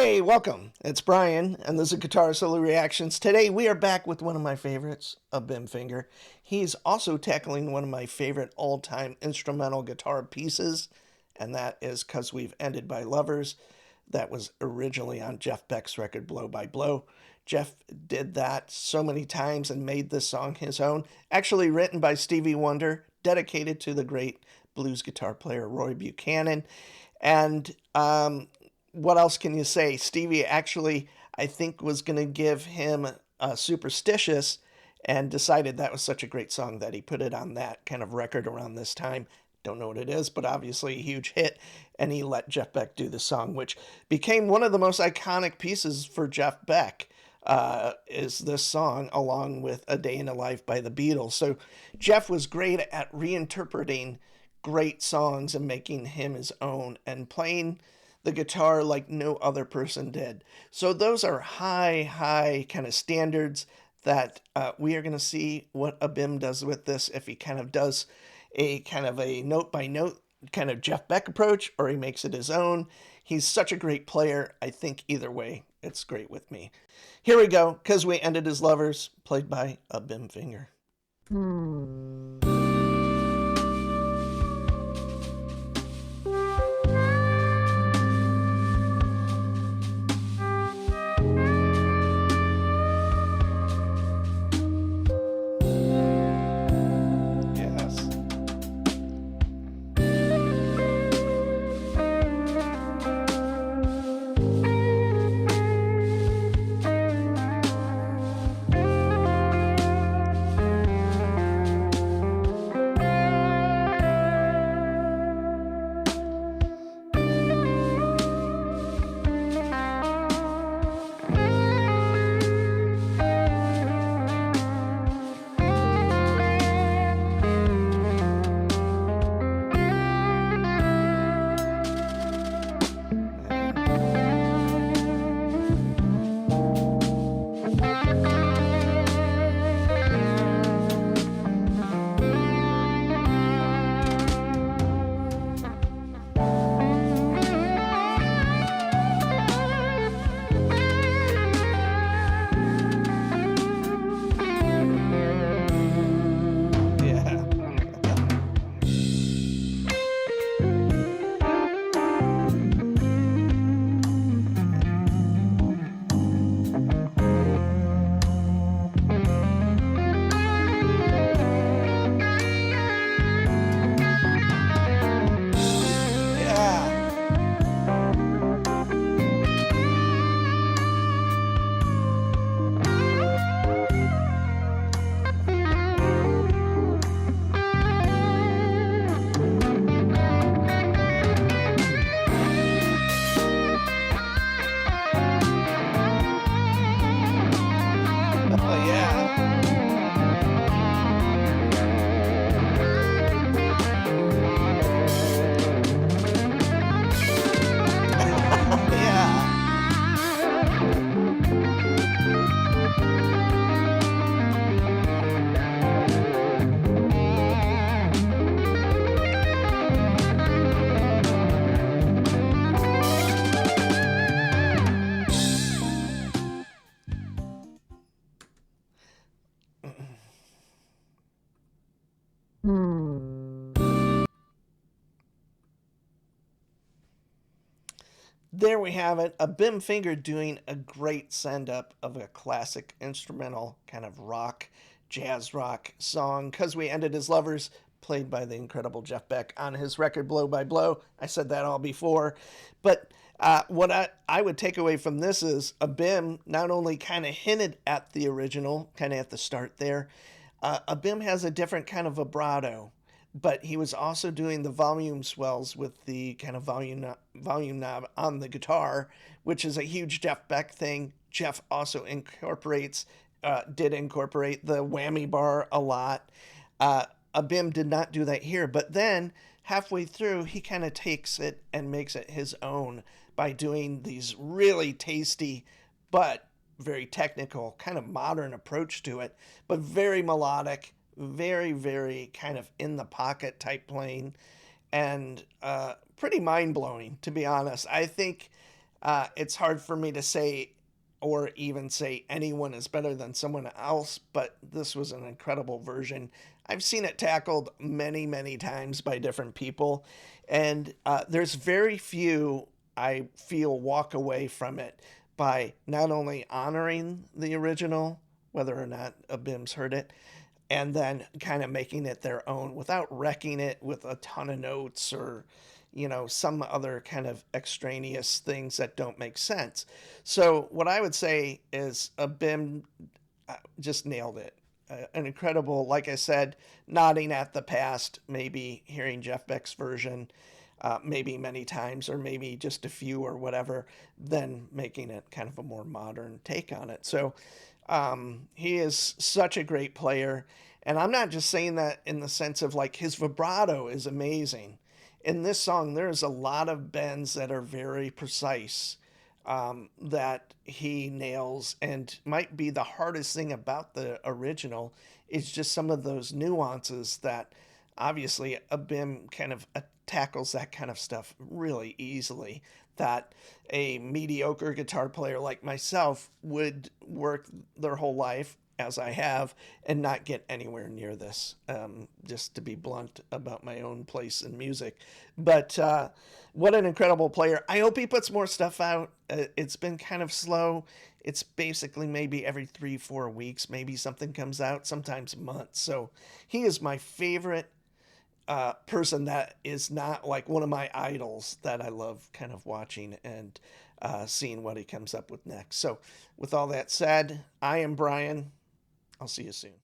Hey, welcome. It's Brian, and this is Guitar Solo Reactions. Today we are back with one of my favorites, Abim Finger. He's also tackling one of my favorite all-time instrumental guitar pieces, and that is 'Cause We've Ended by Lovers. That was originally on Jeff Beck's record Blow by Blow. Jeff did that so many times and made this song his own. Actually written by Stevie Wonder, dedicated to the great blues guitar player Roy Buchanan. And what else can you say? Stevie actually, I think, was going to give him Superstitious and decided that was such a great song that he put it on that kind of record around this time. Don't know what it is, but obviously a huge hit. And he let Jeff Beck do the song, which became one of the most iconic pieces for Jeff Beck. Is this song along with A Day in the Life by the Beatles. So Jeff was great at reinterpreting great songs and making him his own and playing the guitar like no other person did. So those are high kind of standards that we are going to see what Abim does with this, if he kind of does a kind of a note by note kind of Jeff Beck approach or he makes it his own. He's such a great player. I think either way, it's great with me. Here we go, 'Cause We Ended as Lovers, played by Abim Finger. Yes. Yeah. Yeah. Oh, yeah. Yeah. There we have it. Abim Finger doing a great send up of a classic instrumental kind of rock, jazz rock song, 'Cause We Ended as Lovers, played by the incredible Jeff Beck on his record Blow by Blow. I said that all before. But what I would take away from this is Abim not only kind of hinted at the original, kind of at the start there, Abim has a different kind of vibrato, but he was also doing the volume swells with the kind of volume knob on the guitar, which is a huge Jeff Beck thing. Jeff also did incorporate the whammy bar a lot. Abim did not do that here, but then halfway through, he kind of takes it and makes it his own by doing these really tasty but very technical, kind of modern approach to it, but very melodic, very kind of in the pocket type playing, and pretty mind blowing, to be honest. I think It's hard for me to say or even say anyone is better than someone else, but this was an incredible version. I've seen it tackled many, many times by different people, and there's very few I feel walk away from it by not only honoring the original, whether or not Abim's heard it, and then kind of making it their own without wrecking it with a ton of notes or some other kind of extraneous things that don't make sense. So what I would say is Abim just nailed it. An incredible, like I said, nodding at the past, maybe hearing Jeff Beck's version, maybe many times, or maybe just a few or whatever, then making it kind of a more modern take on it. So he is such a great player. And I'm not just saying that in the sense of like his vibrato is amazing. In this song, there's a lot of bends that are very precise that he nails, and might be the hardest thing about the original is just some of those nuances that obviously Abim kind of tackles that kind of stuff really easily that a mediocre guitar player like myself would work their whole life as I have and not get anywhere near this, just to be blunt about my own place in music. But what an incredible player. I hope he puts more stuff out. It's been kind of slow. It's basically maybe every 3, 4 weeks, maybe something comes out, sometimes months. So he is my favorite person that is not like one of my idols that I love kind of watching and seeing what he comes up with next. So, with all that said, I am Brian. I'll see you soon.